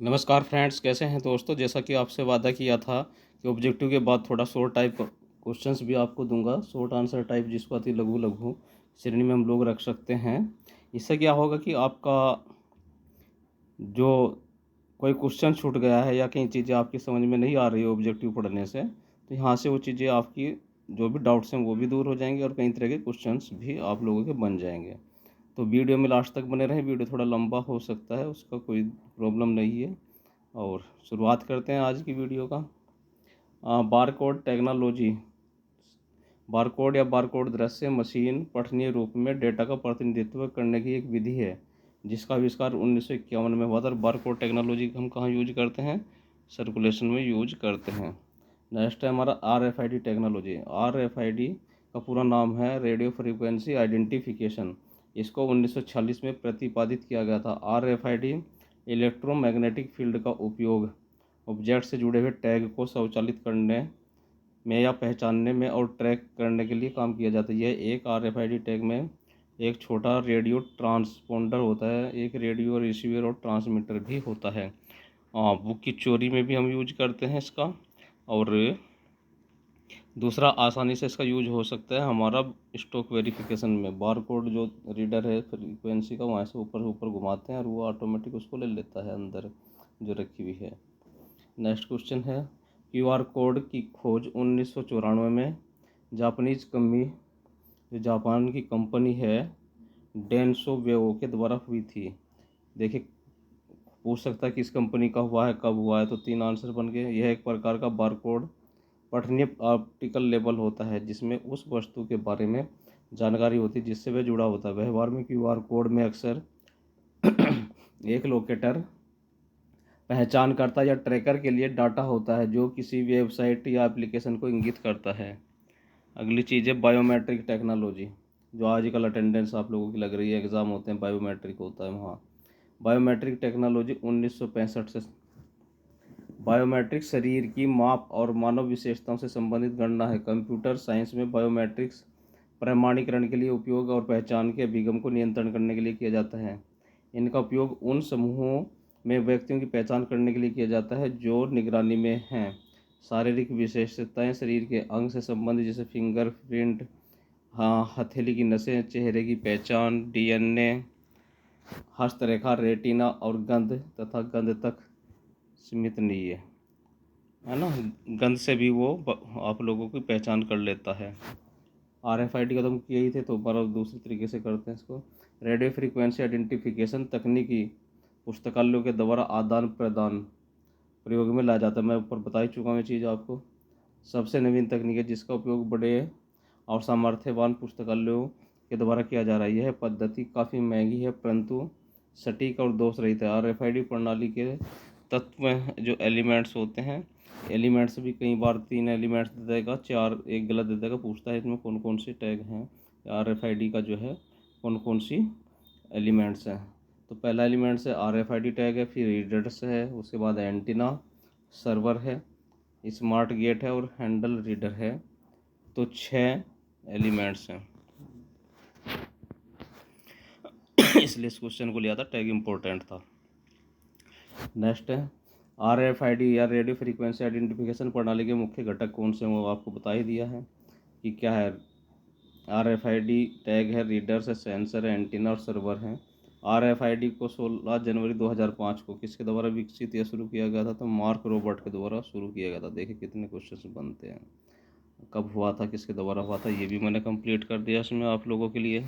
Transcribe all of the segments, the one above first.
नमस्कार फ्रेंड्स, कैसे हैं दोस्तों। जैसा कि आपसे वादा किया था कि ऑब्जेक्टिव के बाद थोड़ा शॉर्ट टाइप क्वेश्चंस भी आपको दूंगा। शॉर्ट आंसर टाइप जिसको अति लघु लघु श्रेणी में हम लोग रख सकते हैं। इससे क्या होगा कि आपका जो कोई क्वेश्चन छूट गया है या कई चीज़ें आपकी समझ में नहीं आ रही है ऑब्जेक्टिव पढ़ने से, तो यहाँ से वो चीज़ें आपकी जो भी डाउट्स हैं वो भी दूर हो जाएंगे और कई तरह के क्वेश्चंस भी आप लोगों के बन जाएंगे। तो वीडियो में लास्ट तक बने रहें। वीडियो थोड़ा लंबा हो सकता है, उसका कोई प्रॉब्लम नहीं है। और शुरुआत करते हैं आज की वीडियो का। Barcode technology. बारकोड या बारकोड दृश्य मशीन पठनीय रूप में डेटा का प्रतिनिधित्व करने की एक विधि है जिसका आविष्कार 1951 में हुआ था। और बारकोड टेक्नोलॉजी हम कहाँ यूज करते हैं? सर्कुलेशन में यूज करते हैं। नेक्स्ट है हमारा RFID टेक्नोलॉजी। RFID का पूरा नाम है रेडियो फ्रीक्वेंसी आइडेंटिफिकेशन। इसको 1946 में प्रतिपादित किया गया था। RFID इलेक्ट्रोमैग्नेटिक फील्ड का उपयोग ऑब्जेक्ट से जुड़े हुए टैग को स्वचालित करने में या पहचानने में और ट्रैक करने के लिए काम किया जाता है। यह एक RFID टैग में एक छोटा रेडियो ट्रांसपोंडर होता है, एक रेडियो रिसीवर और ट्रांसमीटर भी होता है। बुक की चोरी में भी हम यूज करते हैं इसका। और दूसरा, आसानी से इसका यूज हो सकता है हमारा स्टॉक वेरिफिकेशन में। बारकोड जो रीडर है फ्रीक्वेंसी का, वहाँ से ऊपर ऊपर घुमाते हैं और वो ऑटोमेटिक उसको ले लेता है अंदर जो रखी हुई है। नेक्स्ट क्वेश्चन है, QR कोड की खोज 1994 में जापानीज कमी जो जापान की कंपनी है डेनसो वेओ के द्वारा हुई थी। देखिए, पूछ सकता है कि इस कंपनी का हुआ है, कब हुआ है, तो 3 आंसर बन गए। यह एक प्रकार का बारकोड पठनीय ऑप्टिकल लेबल होता है जिसमें उस वस्तु के बारे में जानकारी होती है जिससे वह जुड़ा होता है। व्यवहार में QR कोड में अक्सर एक लोकेटर, पहचानकर्ता या ट्रैकर के लिए डाटा होता है जो किसी वेबसाइट या एप्लीकेशन को इंगित करता है। अगली चीज़ है बायोमेट्रिक टेक्नोलॉजी। जो आजकल अटेंडेंस आप लोगों की लग रही है, एग्ज़ाम होते हैं, बायोमेट्रिक होता है वहाँ। बायोमेट्रिक टेक्नोलॉजी 1965 से। बायोमेट्रिक शरीर की माप और मानव विशेषताओं से संबंधित गणना है। कंप्यूटर साइंस में बायोमेट्रिक्स प्रमाणीकरण के लिए उपयोग और पहचान के अभिगम को नियंत्रण करने के लिए किया जाता है। इनका उपयोग उन समूहों में व्यक्तियों की पहचान करने के लिए किया जाता है जो निगरानी में हैं। शारीरिक विशेषताएं शरीर के अंग से संबंधित जैसे फिंगरप्रिंट, हाँ, हथेली की नसें, चेहरे की पहचान, DNA, हस्तरेखा, रेटिना और गंध तथा गंध तक सीमित नहीं है ना। गंध से भी वो आप लोगों की पहचान कर लेता है। RFID का तो हम किए ही थे, तो बार दूसरे तरीके से करते हैं इसको। रेडियो फ्रीक्वेंसी आइडेंटिफिकेशन तकनीकी पुस्तकालयों के द्वारा आदान प्रदान प्रयोग में लाया जाता है। मैं ऊपर बता ही चुका हूँ ये चीज़ आपको। सबसे नवीन तकनीक है जिसका उपयोग बड़े और सामर्थ्यवान पुस्तकालयों के द्वारा किया जा रहा है। यह पद्धति काफ़ी महंगी है परंतु सटीक और दोष रहित है। RFID प्रणाली के तत्व में जो एलिमेंट्स होते हैं, एलिमेंट्स भी कई बार 3 एलिमेंट्स दे देगा, 4 एक गलत दे देगा, पूछता है इसमें कौन कौन से टैग हैं, RFID का जो है कौन कौन सी एलिमेंट्स हैं। तो पहला एलिमेंट्स है RFID टैग है, फिर रीडर्स है, उसके बाद एंटीना, सर्वर है, स्मार्ट गेट है और हैंडल रीडर है। तो 6 एलिमेंट्स हैं। इसलिए इस क्वेश्चन को लिया था, टैग इम्पोर्टेंट था। नेक्स्ट है RFID या रेडियो फ्रीक्वेंसी आइडेंटिफिकेशन प्रणाली के मुख्य घटक कौन से हैं, वो आपको बता ही दिया है कि क्या है। RFID टैग है, रीडर्स है, सेंसर है, एंटीना और सर्वर है। RFID को 16 जनवरी 2005 को किसके द्वारा विकसित या शुरू किया गया था? तो मार्क रॉबर्ट के द्वारा शुरू किया गया था। देखिए कितने क्वेश्चन बनते हैं। कब हुआ था, किसके द्वारा हुआ था, ये भी मैंने कंप्लीट कर दिया इसमें आप लोगों के लिए।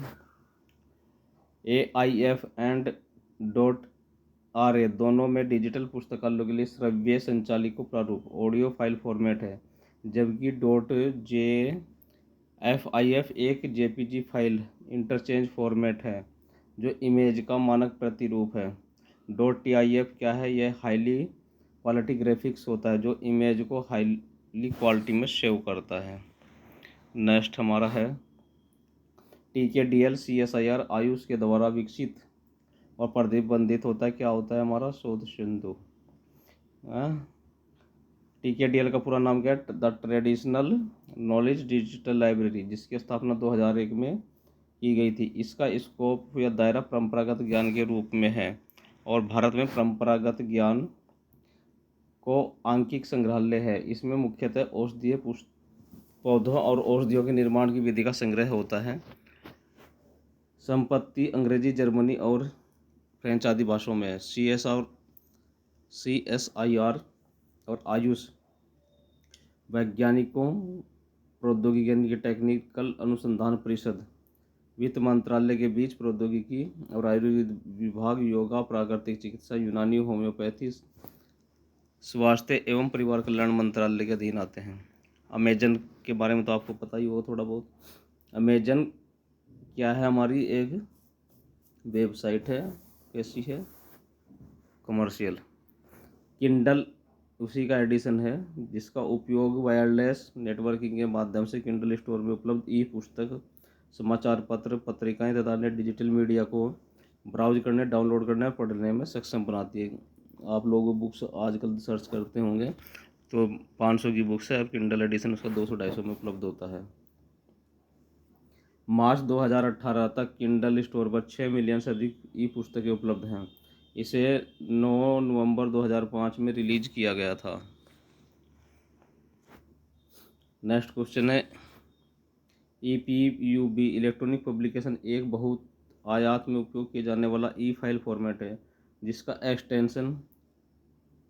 AIF एंड .RA दोनों में डिजिटल पुस्तकालयों के लिए श्रव्य संचालिका प्रारूप ऑडियो फाइल फॉर्मेट है, जबकि .JFIF एक JPG फाइल इंटरचेंज फॉर्मेट है जो इमेज का मानक प्रतिरूप है। .TIF क्या है? यह हाईली क्वालिटी ग्राफिक्स होता है जो इमेज को हाईली क्वालिटी में सेव करता है। नेक्स्ट हमारा है TKDL CSIR आयुष के द्वारा विकसित और प्रतिबंधित होता है। क्या होता है हमारा? शोध सिंधु। TKDL का पूरा नाम क्या है? The traditional knowledge digital library, जिसकी स्थापना 2001 में की गई थी। इसका स्कोप या दायरा परंपरागत ज्ञान के रूप में है और भारत में परंपरागत ज्ञान को आंकिक संग्रहालय है। इसमें मुख्यतः औषधीय पौधों और औषधियों के निर्माण की विधि का संग्रह होता है। संपत्ति अंग्रेजी, जर्मनी और फ्रेंच आदि भाषाओं में है। CSIR और आयुष वैज्ञानिकों, प्रौद्योगिकी के टेक्निकल अनुसंधान परिषद, वित्त मंत्रालय के बीच प्रौद्योगिकी और आयुर्वेद विभाग, योगा, प्राकृतिक चिकित्सा, यूनानी, होम्योपैथी, स्वास्थ्य एवं परिवार कल्याण मंत्रालय के अधीन आते हैं। अमेजन के बारे में तो आपको पता ही होगा थोड़ा बहुत। अमेजन क्या है? हमारी एक वेबसाइट है। कैसी है? कमर्शियल। किंडल उसी का एडिशन है, जिसका उपयोग वायरलेस नेटवर्किंग के माध्यम से किंडल स्टोर में उपलब्ध ई पुस्तक, समाचार पत्र, पत्रिकाएं तथा अन्य डिजिटल मीडिया को ब्राउज करने, डाउनलोड करने और पढ़ने में सक्षम बनाती है। आप लोग बुक्स आजकल सर्च करते होंगे तो 500 की बुक्स है, और किंडल एडिशन उसका 200-250 में उपलब्ध होता है। मार्च 2018 तक किंडल स्टोर पर 6 मिलियन से अधिक ई पुस्तकें उपलब्ध हैं। इसे 9 नवंबर 2005 में रिलीज किया गया था। नेक्स्ट क्वेश्चन है EPUB इलेक्ट्रॉनिक पब्लिकेशन एक बहुत आयात में उपयोग किए जाने वाला ई फाइल फॉर्मेट है, जिसका एक्सटेंशन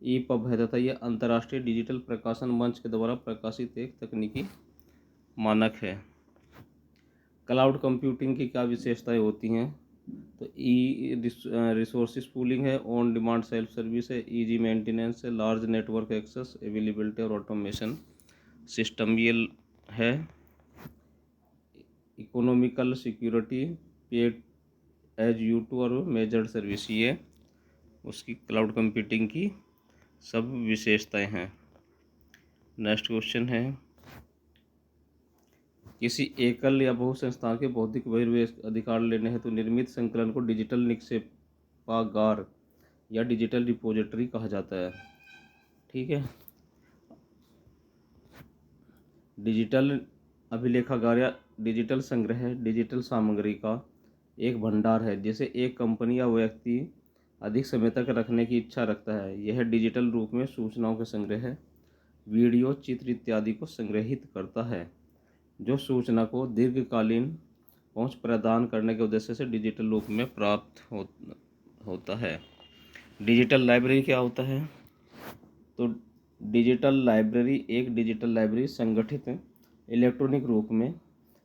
EPUB है तथा यह अंतर्राष्ट्रीय डिजिटल प्रकाशन मंच के द्वारा प्रकाशित एक तकनीकी मानक है। क्लाउड कंप्यूटिंग की क्या विशेषताएं होती हैं? तो रिसोर्सेज पूलिंग है, ऑन डिमांड सेल्फ सर्विस है, इजी मेंटेनेंस है, लार्ज नेटवर्क एक्सेस, अवेलेबिलिटी और ऑटोमेशन सिस्टम ये है। Economical security, paid as you to और मेजर्ड सर्विस, ये उसकी क्लाउड कंप्यूटिंग की सब विशेषताएं हैं। नेक्स्ट क्वेश्चन है किसी एकल या बहु संस्थान के बौद्धिक अधिकार लेने हेतु निर्मित संकलन को डिजिटल निक्षेपागार या डिजिटल रिपोजिटरी कहा जाता है। ठीक है। डिजिटल अभिलेखागार या डिजिटल संग्रह डिजिटल सामग्री का एक भंडार है, जिसे एक कंपनी या व्यक्ति अधिक समय तक रखने की इच्छा रखता है। यह डिजिटल रूप में सूचनाओं के संग्रह, वीडियो, चित्र इत्यादि को संग्रहित करता है, जो सूचना को दीर्घकालीन पहुंच प्रदान करने के उद्देश्य से डिजिटल रूप में प्राप्त होता है। डिजिटल लाइब्रेरी क्या होता है? तो डिजिटल लाइब्रेरी एक डिजिटल लाइब्रेरी संगठित इलेक्ट्रॉनिक रूप में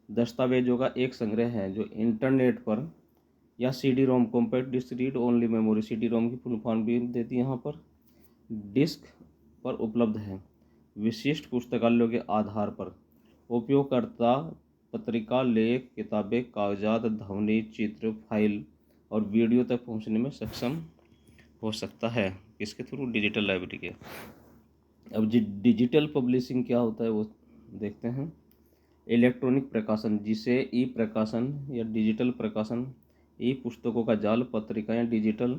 दस्तावेजों का एक संग्रह है, जो इंटरनेट पर या CD-ROM compact disc read only memory, CD-ROM की फुल फॉर्म भी देती है यहाँ पर, डिस्क पर उपलब्ध है। विशिष्ट पुस्तकालयों के आधार पर उपयोगकर्ता पत्रिका, लेख, किताबें, कागजात, ध्वनि, चित्र, फाइल और वीडियो तक पहुंचने में सक्षम हो सकता है। किसके थ्रू? डिजिटल लाइब्रेरी के। अब डिजिटल पब्लिशिंग क्या होता है वो देखते हैं। इलेक्ट्रॉनिक प्रकाशन, जिसे ई प्रकाशन या डिजिटल प्रकाशन, ई पुस्तकों का जाल, पत्रिकाएं, डिजिटल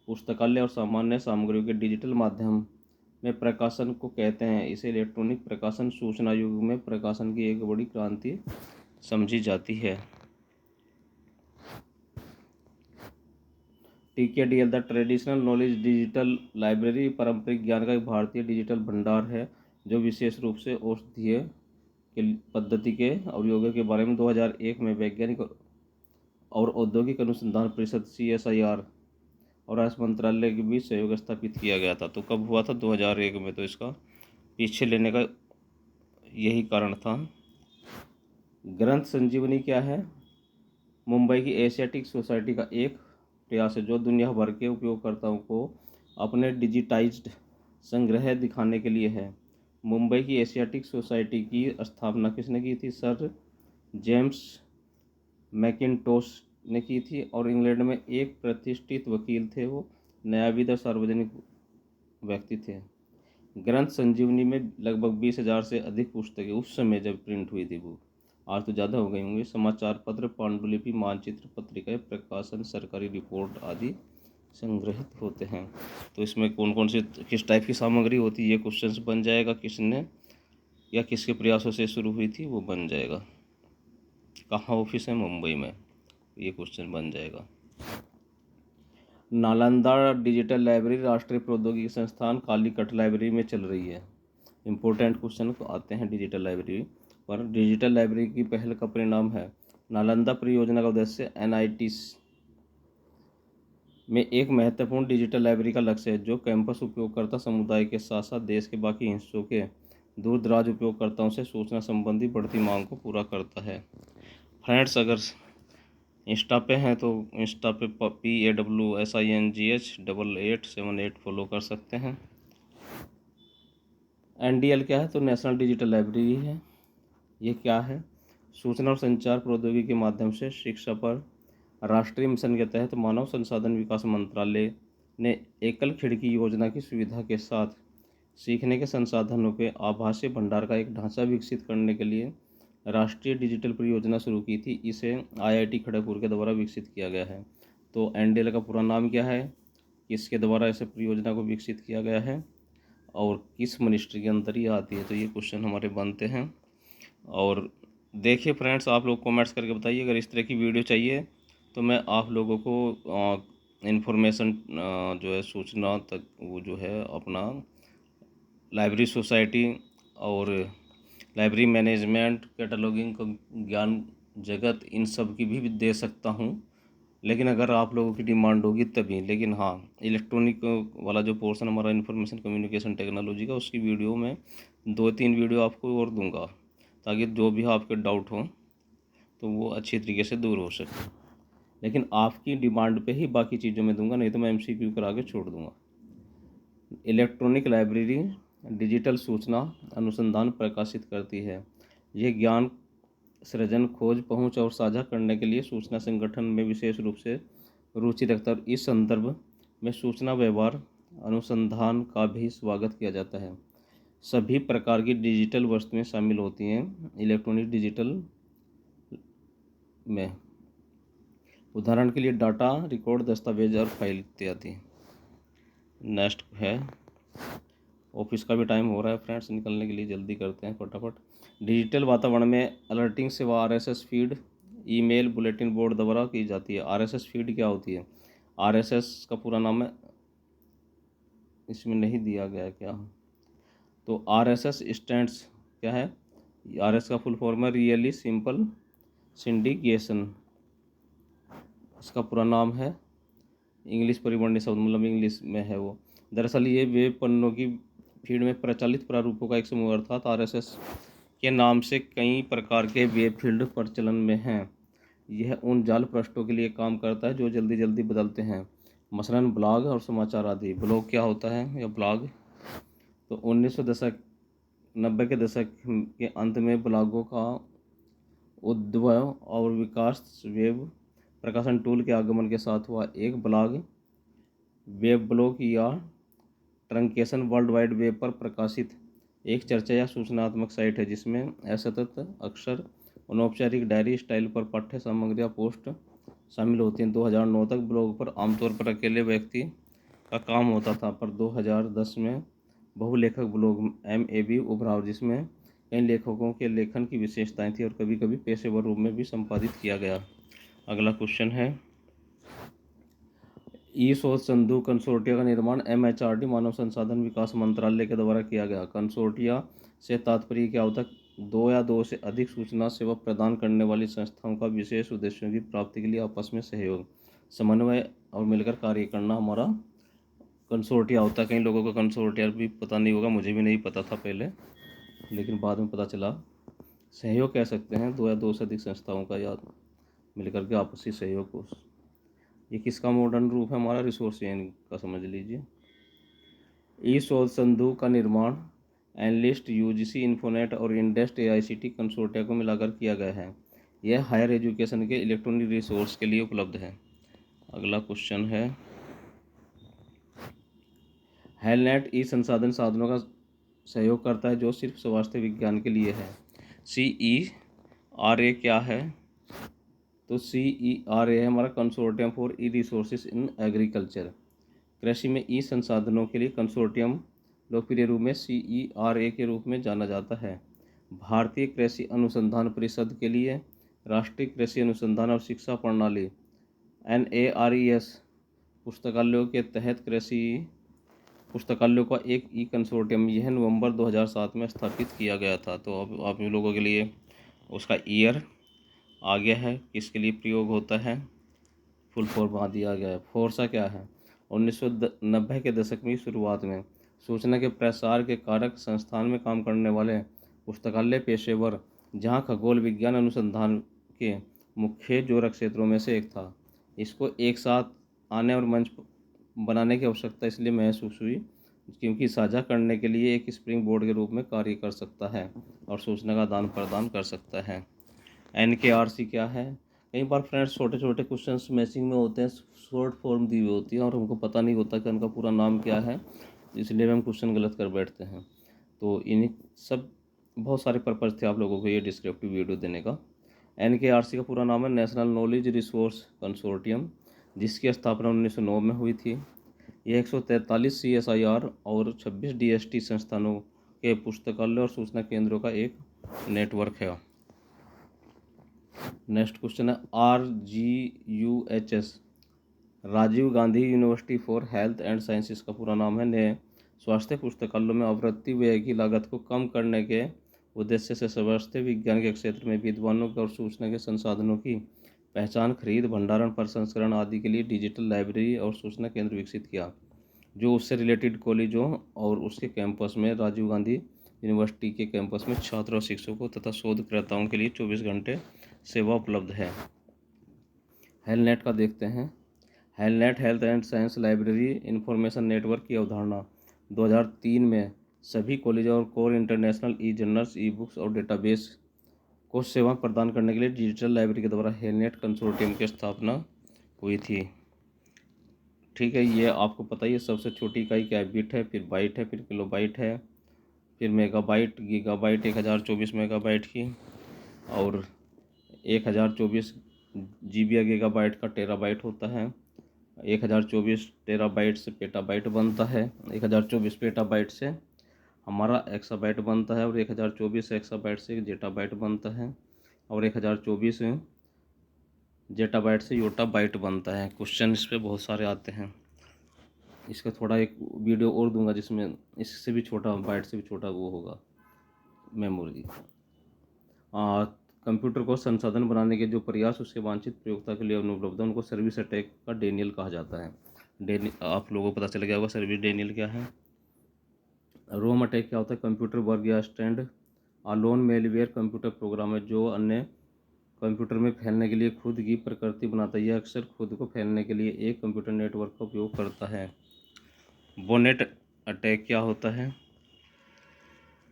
पुस्तकालय और सामान्य सामग्रियों के डिजिटल माध्यम में प्रकाशन को कहते हैं। इसे इलेक्ट्रॉनिक प्रकाशन सूचना युग में प्रकाशन की एक बड़ी क्रांति समझी जाती है। TKDL the traditional knowledge digital library पारंपरिक ज्ञान का एक भारतीय डिजिटल भंडार है, जो विशेष रूप से औषधीय के पद्धति के और योगा के बारे में 2001 में वैज्ञानिक और औद्योगिक अनुसंधान परिषद CSIR और आयुष मंत्रालय के बीच सहयोग स्थापित किया गया था। तो कब हुआ था? 2001 में। तो इसका पीछे लेने का यही कारण था। ग्रंथ संजीवनी क्या है? मुंबई की एशियाटिक सोसाइटी का एक प्रयास है, जो दुनिया भर के उपयोगकर्ताओं को अपने डिजिटाइज्ड संग्रह दिखाने के लिए है। मुंबई की एशियाटिक सोसाइटी की स्थापना किसने की थी? सर जेम्स मैकिन्टोश ने की थी, और इंग्लैंड में एक प्रतिष्ठित वकील थे, वो न्यायविद और सार्वजनिक व्यक्ति थे। ग्रंथ संजीवनी में लगभग 20,000 से अधिक पुस्तकें उस समय जब प्रिंट हुई थी बुक, आज तो ज़्यादा हो गई होंगी, समाचार पत्र, पांडुलिपि, मानचित्र, पत्रिकाएं, प्रकाशन, सरकारी रिपोर्ट आदि संग्रहित होते हैं। तो इसमें कौन कौन से किस टाइप की सामग्री होती है, ये क्वेश्चन बन जाएगा। किसने या किसके प्रयासों से शुरू हुई थी वो बन जाएगा। कहाँ ऑफिस है? मुंबई में, ये क्वेश्चन बन जाएगा। नालंदा डिजिटल लाइब्रेरी राष्ट्रीय प्रौद्योगिकी संस्थान कालीकट लाइब्रेरी में चल रही है। इंपॉर्टेंट क्वेश्चन आते हैं डिजिटल लाइब्रेरी पर। डिजिटल लाइब्रेरी की पहल का परिणाम है नालंदा परियोजना का उद्देश्य NIT में एक महत्वपूर्ण डिजिटल लाइब्रेरी का लक्ष्य है जो कैंपस उपयोगकर्ता समुदाय के साथ साथ देश के बाकी हिस्सों के दूर दराज उपयोगकर्ताओं से सूचना संबंधी बढ़ती मांग को पूरा करता है। फ्रेंड्स, अगर इंस्टा पे हैं तो इंस्टा पे PAWSINGH8878 फॉलो कर सकते हैं। NDL क्या है? तो नेशनल डिजिटल लाइब्रेरी है। ये क्या है? सूचना और संचार प्रौद्योगिकी के माध्यम से शिक्षा पर राष्ट्रीय मिशन के तहत मानव संसाधन विकास मंत्रालय ने एकल खिड़की योजना की सुविधा के साथ सीखने के संसाधनों के आभासी भंडार का एक ढांचा विकसित करने के लिए राष्ट्रीय डिजिटल परियोजना शुरू की थी। इसे IIT खड़गपुर के द्वारा विकसित किया गया है। तो NDL का पूरा नाम क्या है, किसके द्वारा इस परियोजना को विकसित किया गया है और किस मिनिस्ट्री के अंदर ये आती है? तो ये क्वेश्चन हमारे बनते हैं। और देखिए फ्रेंड्स, आप लोग कमेंट्स करके बताइए। अगर इस तरह की वीडियो चाहिए तो मैं आप लोगों को इन्फॉर्मेशन जो है सूचना तक वो जो है अपना लाइब्रेरी सोसाइटी और लाइब्रेरी मैनेजमेंट, कैटलॉगिंग का ज्ञान जगत, इन सब की भी दे सकता हूँ। लेकिन अगर आप लोगों की डिमांड होगी तभी। लेकिन हाँ, इलेक्ट्रॉनिक वाला जो पोर्शन हमारा इंफॉर्मेशन कम्युनिकेशन टेक्नोलॉजी का, उसकी वीडियो में 2-3 वीडियो आपको और दूंगा ताकि जो भी आपके डाउट हो तो वो अच्छी तरीके से दूर हो सके। लेकिन आपकी डिमांड पे ही बाकी चीज़ों में दूंगा, नहीं तो मैं MCQ करा के छोड़ दूंगा। इलेक्ट्रॉनिक लाइब्रेरी डिजिटल सूचना अनुसंधान प्रकाशित करती है। यह ज्ञान सृजन, खोज, पहुंच और साझा करने के लिए सूचना संगठन में विशेष रूप से रुचि रखता है। इस संदर्भ में सूचना व्यवहार अनुसंधान का भी स्वागत किया जाता है। सभी प्रकार की डिजिटल वस्तुएं शामिल होती हैं इलेक्ट्रॉनिक डिजिटल में। उदाहरण के लिए डाटा, रिकॉर्ड, दस्तावेज और फाइल इत्यादि। नेक्स्ट है, ऑफिस का भी टाइम हो रहा है फ्रेंड्स, निकलने के लिए जल्दी करते हैं फटाफट। डिजिटल वातावरण में अलर्टिंग सेवा RSS feed, email, bulletin board द्वारा की जाती है। RSS फीड क्या होती है? RSS का पूरा नाम है, इसमें नहीं दिया गया क्या? तो RSS स्टैंड्स क्या है? RS का फुल फॉर्म है रियली सिंपल सिंडिकेशन। इसका पूरा नाम है, इंग्लिश परिवर्णी शब्द, मतलब इंग्लिश में है वो। दरअसल ये वेब पन्नों की फीड में प्रचलित प्रारूपों का एक समूह, अर्थात RSS के नाम से कई प्रकार के वेब फील्ड प्रचलन में हैं। यह उन जाल पृष्ठों के लिए काम करता है जो जल्दी जल्दी बदलते हैं, मसलन ब्लॉग और समाचार आदि। ब्लॉग क्या होता है या ब्लॉग? तो 1990 के दशक के अंत में ब्लॉगों का उद्भव और विकास वेब प्रकाशन टूल के आगमन के साथ हुआ। एक ब्लॉग वेब ब्लॉग या ट्रंकेशन वर्ल्ड वाइड वेब पर प्रकाशित एक चर्चा या सूचनात्मक साइट है जिसमें असतत अक्षर अनौपचारिक डायरी स्टाइल पर पाठ्य सामग्री या पोस्ट शामिल होती हैं। 2009 तक ब्लॉग पर आमतौर पर अकेले व्यक्ति का काम होता था, पर 2010 में बहुलेखक ब्लॉग MAB उभरा जिसमें कई लेखकों के लेखन की विशेषताएं थी और कभी कभी पेशेवर रूप में भी संपादित किया गया। अगला क्वेश्चन है, शोध संधु कंसोर्टिया का निर्माण MHRD मानव संसाधन विकास मंत्रालय के द्वारा किया गया। कंसोर्टिया से तात्पर्य क्या होता है? 2 या 2 से अधिक सूचना सेवा प्रदान करने वाली संस्थाओं का विशेष उद्देश्यों की प्राप्ति के लिए आपस में सहयोग, समन्वय और मिलकर कार्य करना हमारा कंसोर्टिया होता है। कई लोगों को कंसोर्टिया भी पता नहीं होगा, मुझे भी नहीं पता था पहले, लेकिन बाद में पता चला। सहयोग कह सकते हैं 2 या 2 से अधिक संस्थाओं का या मिलकर के आपसी सहयोग को। ये किसका मॉडर्न रूप है? हमारा रिसोर्स शेयरिंग का, समझ लीजिए। शोध संधु का निर्माण एनलिस्ट, UGC, इन्फोनेट और इंडेस्ट AICT कंसोर्टिया को मिलाकर किया गया है। यह हायर एजुकेशन के इलेक्ट्रॉनिक रिसोर्स के लिए उपलब्ध है। अगला क्वेश्चन है, हेलनेट संसाधन साधनों का सहयोग करता है जो सिर्फ स्वास्थ्य विज्ञान के लिए है। CERA क्या है? तो CERA है हमारा consortium for resources in agriculture. कृषि में संसाधनों के लिए कंसोर्टियम लोकप्रिय रूप में CERA के रूप में जाना जाता है। भारतीय कृषि अनुसंधान परिषद के लिए राष्ट्रीय कृषि अनुसंधान और शिक्षा प्रणाली NARES पुस्तकालयों के तहत कृषि पुस्तकालयों का एक ई कंसोर्टियम यह नवंबर 2007 में स्थापित किया गया था। तो अब आप लोगों के लिए उसका ईयर आ गया है, किसके लिए प्रयोग होता है, फुल फॉर्म आ दिया गया है। फोर्सा क्या है? 1990 के दशक की शुरुआत में सूचना के प्रसार के कारक संस्थान में काम करने वाले पुस्तकालय पेशेवर, जहां खगोल विज्ञान अनुसंधान के मुख्य जोरक क्षेत्रों में से एक था। इसको एक साथ आने और मंच बनाने की आवश्यकता इसलिए महसूस हुई क्योंकि साझा करने के लिए एक स्प्रिंग बोर्ड के रूप में कार्य कर सकता है और सूचना का आदान प्रदान कर सकता है। NKRC क्या है? कई बार फ्रेंड्स छोटे छोटे क्वेश्चंस मैचिंग में होते हैं, शॉर्ट फॉर्म दी हुई होती है और हमको पता नहीं होता कि उनका पूरा नाम क्या है, इसलिए हम क्वेश्चन गलत कर बैठते हैं। तो इन्हीं सब बहुत सारे पर्पज़ थे आप लोगों को ये डिस्क्रिप्टिव वीडियो देने का। NKRC का पूरा नाम है नेशनल नॉलेज रिसोर्स कंसोर्टियम, जिसकी स्थापना 1909 में हुई थी। यह 143 CSIR और 26 DST संस्थानों के पुस्तकालय और सूचना केंद्रों का एक नेटवर्क है। नेक्स्ट क्वेश्चन है RGUHS, Rajiv Gandhi university for health and sciences का पूरा नाम है। ने स्वास्थ्य पुस्तकालयों में आवृत्ति व्यय की लागत को कम करने के उद्देश्य से स्वास्थ्य विज्ञान के क्षेत्र में विद्वानों और सूचना के संसाधनों की पहचान, खरीद, भंडारण, प्रसंस्करण आदि के लिए डिजिटल लाइब्रेरी और सूचना केंद्र विकसित किया, जो उससे रिलेटेड कॉलेजों और उसके कैंपस में राजीव गांधी यूनिवर्सिटी के कैंपस में छात्रों, शिक्षकों तथा शोधकर्ताओं के लिए 24 घंटे सेवा उपलब्ध है। हेलनेट का देखते हैं। हेलनेट health and science library information network की अवधारणा 2003 में सभी कॉलेज और core international e journals, e books और डेटाबेस को सेवा प्रदान करने के लिए डिजिटल लाइब्रेरी के द्वारा हेलनेट कंसोर्टियम की स्थापना हुई थी। ठीक है, ये आपको पता ही है। सबसे छोटी इकाई क्या है? बिट है, फिर बाइट है, फिर किलोबाइट है, फिर मेगाबाइट, गीगाबाइट 1024 मेगाबाइट की, और 1024 GB या गीगाबाइट का टेराबाइट होता है। 1024 टेराबाइट से पेटाबाइट बनता है, 1024 पेटाबाइट से हमारा एक्साबाइट बनता है, और 1024 एक्साबाइट से जेटाबाइट बनता है, और 1024 जेटाबाइट से योटाबाइट बनता है। क्वेश्चन इस पे बहुत सारे आते हैं। इसका थोड़ा एक वीडियो और दूंगा जिसमें इससे भी छोटा, बाइट से भी छोटा वो होगा मेमोरी। कंप्यूटर को संसाधन बनाने के जो प्रयास उसके वांछित प्रयोगता के लिए अनुपलब्ध है, उनको सर्विस अटैक का डेनियल कहा जाता है। आप लोगों को पता चल गया होगा सर्विस डेनियल क्या है। रोम अटैक क्या होता है? कंप्यूटर वर्ग या stand alone malware computer program है जो अन्य कंप्यूटर में फैलने के लिए खुद की प्रकृति बनाता है। यह अक्सर खुद को फैलने के लिए एक कंप्यूटर नेटवर्क का उपयोग करता है। बोनेट अटैक क्या होता है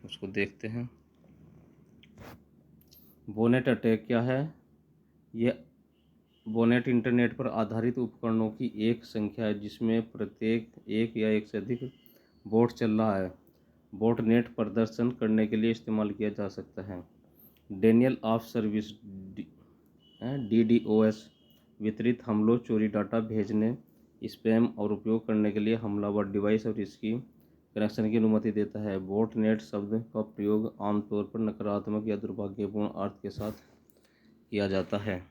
उसको देखते हैं। बोनेट अटैक क्या है? यह बोनेट इंटरनेट पर आधारित उपकरणों की एक संख्या है जिसमें प्रत्येक एक या एक से अधिक बोट चल रहा है। बोटनेट प्रदर्शन करने के लिए इस्तेमाल किया जा सकता है। डेनियल ऑफ सर्विस DDoS वितरित हमलों, चोरी डाटा भेजने, स्पैम और उपयोग करने के लिए हमलावर डिवाइस और इसकी कनेक्शन की अनुमति देता है। बोटनेट शब्द का प्रयोग आमतौर पर नकारात्मक या दुर्भाग्यपूर्ण अर्थ के साथ किया जाता है।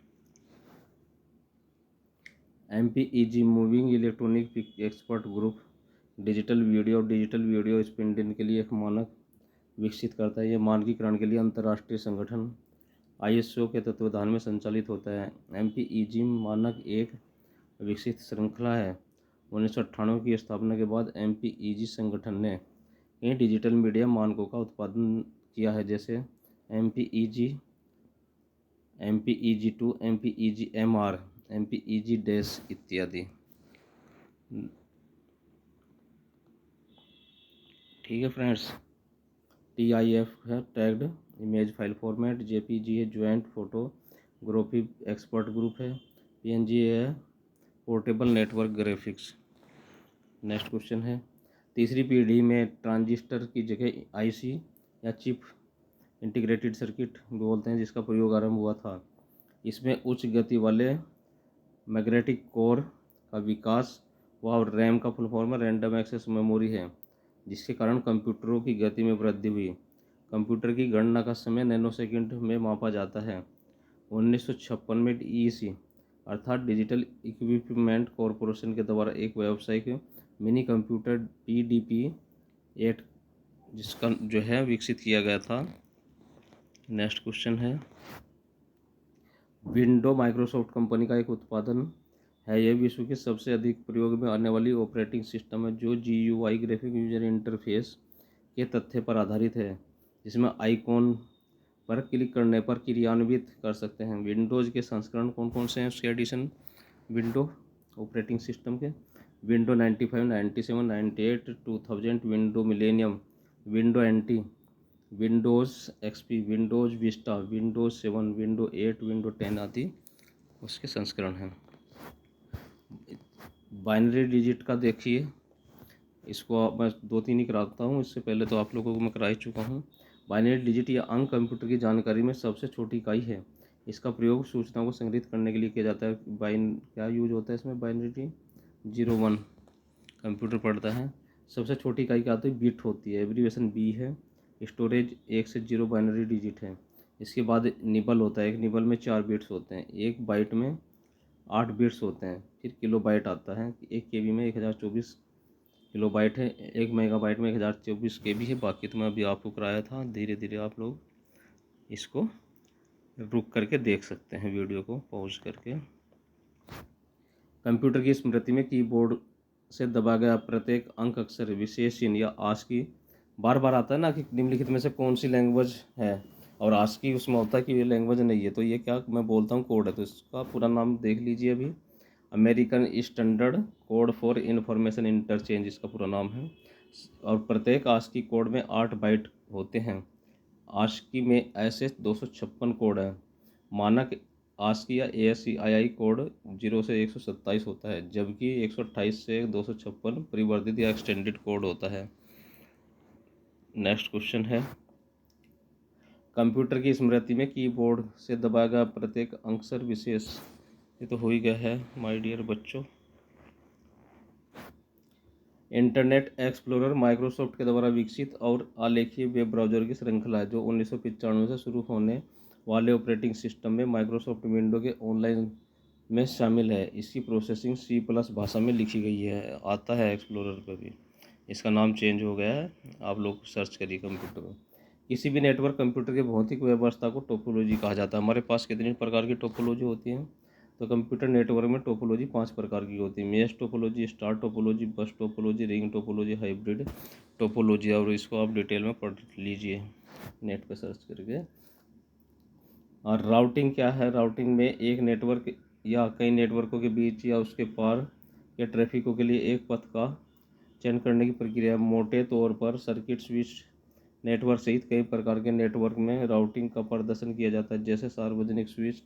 MPEG moving electronic pic expert group digital video स्पिंडिंग के लिए एक मानक विकसित करता है। यह मानकीकरण के लिए अंतर्राष्ट्रीय संगठन ISO के तत्वाधान में संचालित होता है। MPEG मानक एक विकसित श्रृंखला है। 1998 की स्थापना के बाद MPEG संगठन ने कई डिजिटल मीडिया मानकों का उत्पादन किया है, जैसे MPEG, MPEG-2, MPEG-MR, MPEG- इत्यादि। ठीक है फ्रेंड्स। TIF है tagged image file format, JPG है ज्वाइंट फोटोग्राफी एक्सपर्ट ग्रुप है, PNG है portable network graphics. Next question है, तीसरी पीढ़ी में ट्रांजिस्टर की जगह IC या चिप इंटीग्रेटेड सर्किट बोलते हैं जिसका प्रयोग आरंभ हुआ था। इसमें उच्च गति वाले मैग्नेटिक कोर का विकास हुआ और रैम का full form random access memory है, जिसके कारण कंप्यूटरों की गति में वृद्धि हुई। कंप्यूटर की गणना का समय नैनोसेकंड में मापा जाता है। 1956 में DEC अर्थात डिजिटल इक्विपमेंट कॉरपोरेशन के द्वारा एक व्यावसायिक मिनी कंप्यूटर PDP-8 जिसका जो है विकसित किया गया था। नेक्स्ट क्वेश्चन है, विंडो माइक्रोसॉफ्ट कंपनी का एक उत्पादन है। यह विश्व के सबसे अधिक प्रयोग में आने वाली ऑपरेटिंग सिस्टम है जो GUI ग्राफिक यूजर इंटरफेस के तथ्य पर आधारित है, जिसमें आइकॉन पर क्लिक करने पर क्रियान्वित कर सकते हैं। विंडोज़ के संस्करण कौन कौन से हैं उसके एडिशन विंडो ऑपरेटिंग सिस्टम के? Window 95, 97, 98, 2000, window millennium, window NT, Windows XP, Windows Vista, Windows 7, window 8, window 10 आदि उसके संस्करण हैं। बाइनरी डिजिट का देखिए, इसको मैं 2-3 ही कराता हूँ, इससे पहले तो आप लोगों को मैं करा ही चुका हूँ। बाइनरी डिजिट या अंक कंप्यूटर की जानकारी में सबसे छोटी इकाई है। इसका प्रयोग सूचनाओं को संग्रहित करने के लिए किया जाता है। क्या यूज होता है इसमें? बाइनरी 01 कंप्यूटर पढ़ता है। सबसे छोटी इकाई क्या होती है? बिट होती है, एब्रीवेशन B है। स्टोरेज 1 से 0 बाइनरी डिजिट है। इसके बाद निबल होता है। एक निबल में 4 बिट्स होते हैं। एक बाइट में 8 बिट्स होते हैं। फिर किलोबाइट आता है। 1 KB में 1024 किलोबाइट है। 1 मेगाबाइट में 1024 KB है। बाकी तो मैं अभी आपको कराया था, धीरे धीरे आप लोग इसको रुक करके देख सकते हैं, वीडियो को पॉज करके। कंप्यूटर की स्मृति में कीबोर्ड से दबा गया प्रत्येक अंक अक्षर विशेष चिन्ह या ASCII बार बार आता है ना कि निम्नलिखित में से कौन सी लैंग्वेज है, और ASCII उसमें होता है कि ये लैंग्वेज नहीं है, तो ये क्या मैं बोलता हूँ कोड है। तो इसका पूरा नाम देख लीजिए अभी, American standard code for information interchange इसका पूरा नाम है। और प्रत्येक ASCII कोड में 8 बाइट होते हैं। ASCII में ऐसे 256 कोड हैं। मानक ASCII या ASCII कोड 0 से 127 होता है, जबकि 128 से 256 परिवर्धित या एक्सटेंडेड कोड होता है। नेक्स्ट क्वेश्चन है, कंप्यूटर की स्मृति में कीबोर्ड से दबाया गया प्रत्येक अक्षर विशेष। ये तो हो ही गया है माय डियर बच्चों। इंटरनेट एक्सप्लोरर माइक्रोसॉफ्ट के द्वारा विकसित और आलेखीय वेब ब्राउज़र की श्रृंखला है जो 1995 से शुरू होने वाले ऑपरेटिंग सिस्टम में माइक्रोसॉफ्ट विंडो के ऑनलाइन में शामिल है। इसकी प्रोसेसिंग C+ भाषा में लिखी गई है। आता है एक्सप्लोरर पर भी, इसका नाम चेंज हो गया है, आप लोग सर्च करिए कंप्यूटर में। किसी भी नेटवर्क कंप्यूटर के भौतिक व्यवस्था को टोपोलॉजी कहा जाता है। हमारे पास कितनी प्रकार की टोपोलॉजी होती है? तो कंप्यूटर नेटवर्क में टोपोलॉजी 5 प्रकार की होती है। मेश टोपोलॉजी, स्टार टोपोलॉजी, बस topology, ring topology, hybrid topology. और इसको आप डिटेल में पढ़ लीजिए नेट पर सर्च करके। और राउटिंग क्या है? राउटिंग में एक नेटवर्क या कई नेटवर्कों के बीच या उसके पार के ट्रैफिकों के लिए एक पथ का चयन करने की प्रक्रिया। मोटे तौर पर सर्किट स्विच नेटवर्क सहित कई प्रकार के नेटवर्क में राउटिंग का प्रदर्शन किया जाता है, जैसे सार्वजनिक स्विच,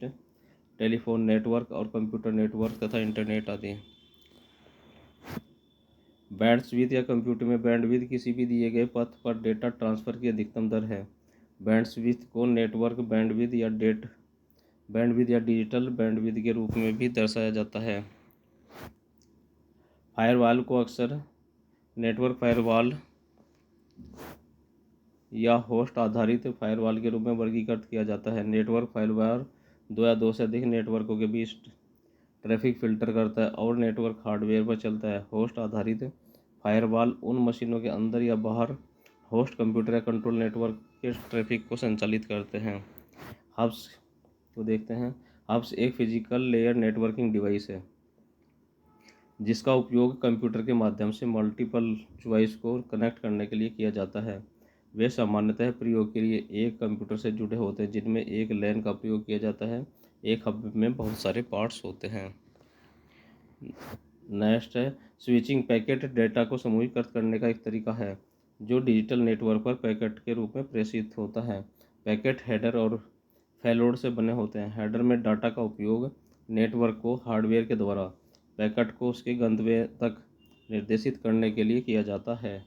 टेलीफोन नेटवर्क और कंप्यूटर नेटवर्क तथा इंटरनेट आदि। बैंडविड्थ या कंप्यूटर में बैंडविड्थ किसी भी दिए गए पथ पर डेटा ट्रांसफ़र की अधिकतम दर है। बैंडविड्थ को नेटवर्क बैंडविड्थ या डिजिटल बैंडविड्थ के रूप में भी दर्शाया जाता है। फायरवॉल को अक्सर नेटवर्क फायरवॉल या होस्ट आधारित फायरवॉल के रूप में वर्गीकृत किया जाता है। नेटवर्क फायरवॉल 2 या 2 से अधिक नेटवर्कों के बीच ट्रैफिक फिल्टर करता है और नेटवर्क हार्डवेयर पर चलता है। होस्ट आधारित फायरवॉल उन मशीनों के अंदर या बाहर होस्ट कंप्यूटर या कंट्रोल नेटवर्क के ट्रैफिक को संचालित करते हैं। हब्स को देखते हैं। हब्स एक फिजिकल लेयर नेटवर्किंग डिवाइस है जिसका उपयोग कंप्यूटर के माध्यम से मल्टीपल डिवाइस को कनेक्ट करने के लिए किया जाता है। वे सामान्यतः प्रयोग के लिए एक कंप्यूटर से जुड़े होते हैं जिनमें एक लैन का प्रयोग किया जाता है। एक हब में बहुत सारे पार्ट्स होते हैं। नेक्स्ट है स्विचिंग। पैकेट डेटा को समूहीकृत करने का एक तरीका है जो डिजिटल नेटवर्क पर पैकेट के रूप में प्रेषित होता है। पैकेट हेडर और पेलोड से बने होते हैं। हेडर में डाटा का उपयोग नेटवर्क को हार्डवेयर के द्वारा पैकेट को उसके गंतव्य तक निर्देशित करने के लिए किया जाता है,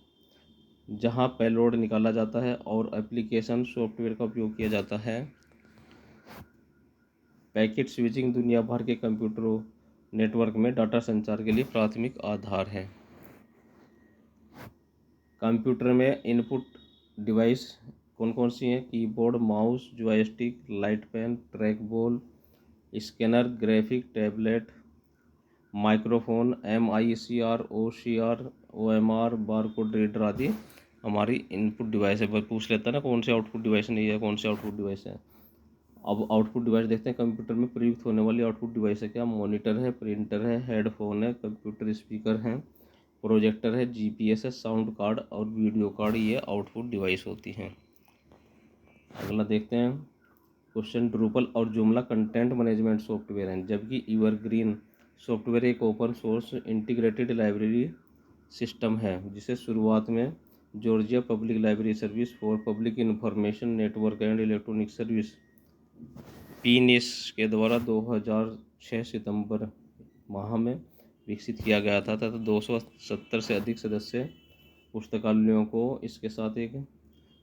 जहां पेलोड निकाला जाता है और एप्लीकेशन सॉफ्टवेयर का उपयोग किया जाता है। पैकेट स्विचिंग दुनिया भर के कंप्यूटरों नेटवर्क में डाटा संचार के लिए प्राथमिक आधार है। कंप्यूटर में इनपुट डिवाइस कौन कौन सी हैं? Keyboard, mouse, joystick, light pen, track ball, scanner, graphic tablet, microphone, MICR, OCR, OMR, barcode reader आदि हमारी इनपुट डिवाइस है। बस पूछ लेता है ना कौन सी आउटपुट डिवाइस नहीं है, कौन सी आउटपुट डिवाइस है। अब आउटपुट डिवाइस देखते हैं। कंप्यूटर में प्रयुक्त होने वाली आउटपुट डिवाइस है क्या? मॉनिटर है, प्रिंटर है, हेडफोन है, कंप्यूटर स्पीकर है, प्रोजेक्टर है, GPS है, साउंड कार्ड और वीडियो कार्ड, ये आउटपुट डिवाइस होती हैं। अगला देखते हैं क्वेश्चन। ड्रूपल और जुमला कंटेंट मैनेजमेंट सॉफ्टवेयर हैं, जबकि एवरग्रीन सॉफ्टवेयर एक open source integrated library system है जिसे शुरुआत में Georgia public library service for public information network and electronic service PNIS के द्वारा 2006 सितंबर माह में विकसित किया गया था तथा 270 से अधिक सदस्य पुस्तकालयों को इसके साथ एक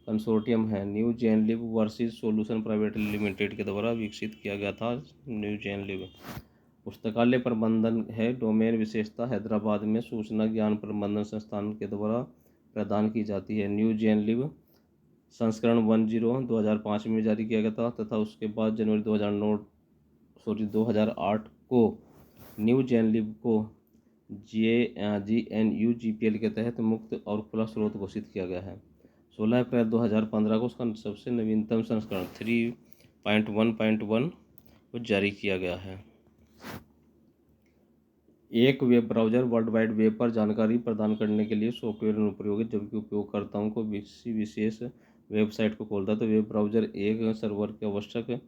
कंसोर्टियम है न्यू जैन लिब वर्सेस सॉल्यूशन प्राइवेट लिमिटेड के द्वारा विकसित किया गया था। न्यू जैन लिब पुस्तकालय प्रबंधन है डोमेन विशेषता हैदराबाद में सूचना ज्ञान प्रबंधन संस्थान के द्वारा प्रदान की जाती है। न्यू जैन लिब संस्करण 2005 में जारी किया गया था तथा उसके बाद जनवरी 2008 को न्यू जैन लिब को GNU-GPL के तहत मुक्त और खुला स्रोत घोषित किया गया है। 16 अप्रैल 2015 को उसका सबसे नवीनतम संस्करण 3.1.1 को जारी किया गया है। एक web browser world wide web पर जानकारी प्रदान करने के लिए सॉफ्टवेयर अनुप्रयोग है, जबकि उपयोगकर्ताओं को किसी विशेष वेबसाइट को खोलता है तो वेब ब्राउज़र एक सर्वर की आवश्यक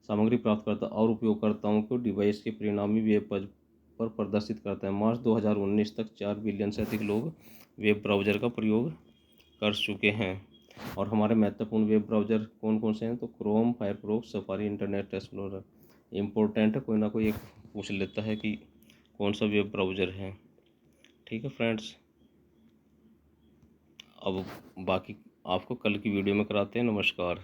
सामग्री प्राप्त करता है और उपयोगकर्ताओं को डिवाइस के परिणामी वेब पर प्रदर्शित करता है। मार्च 2019 तक 4 बिलियन से अधिक लोग वेब ब्राउज़र का प्रयोग कर चुके हैं। और हमारे महत्वपूर्ण वेब ब्राउज़र कौन कौन से हैं? तो Chrome, Firefox, safari, internet explorer. Important है, कोई ना कोई एक पूछ लेता है कि कौन सा वेब ब्राउज़र है। ठीक है फ्रेंड्स, अब बाकी आपको कल की वीडियो में कराते हैं। नमस्कार।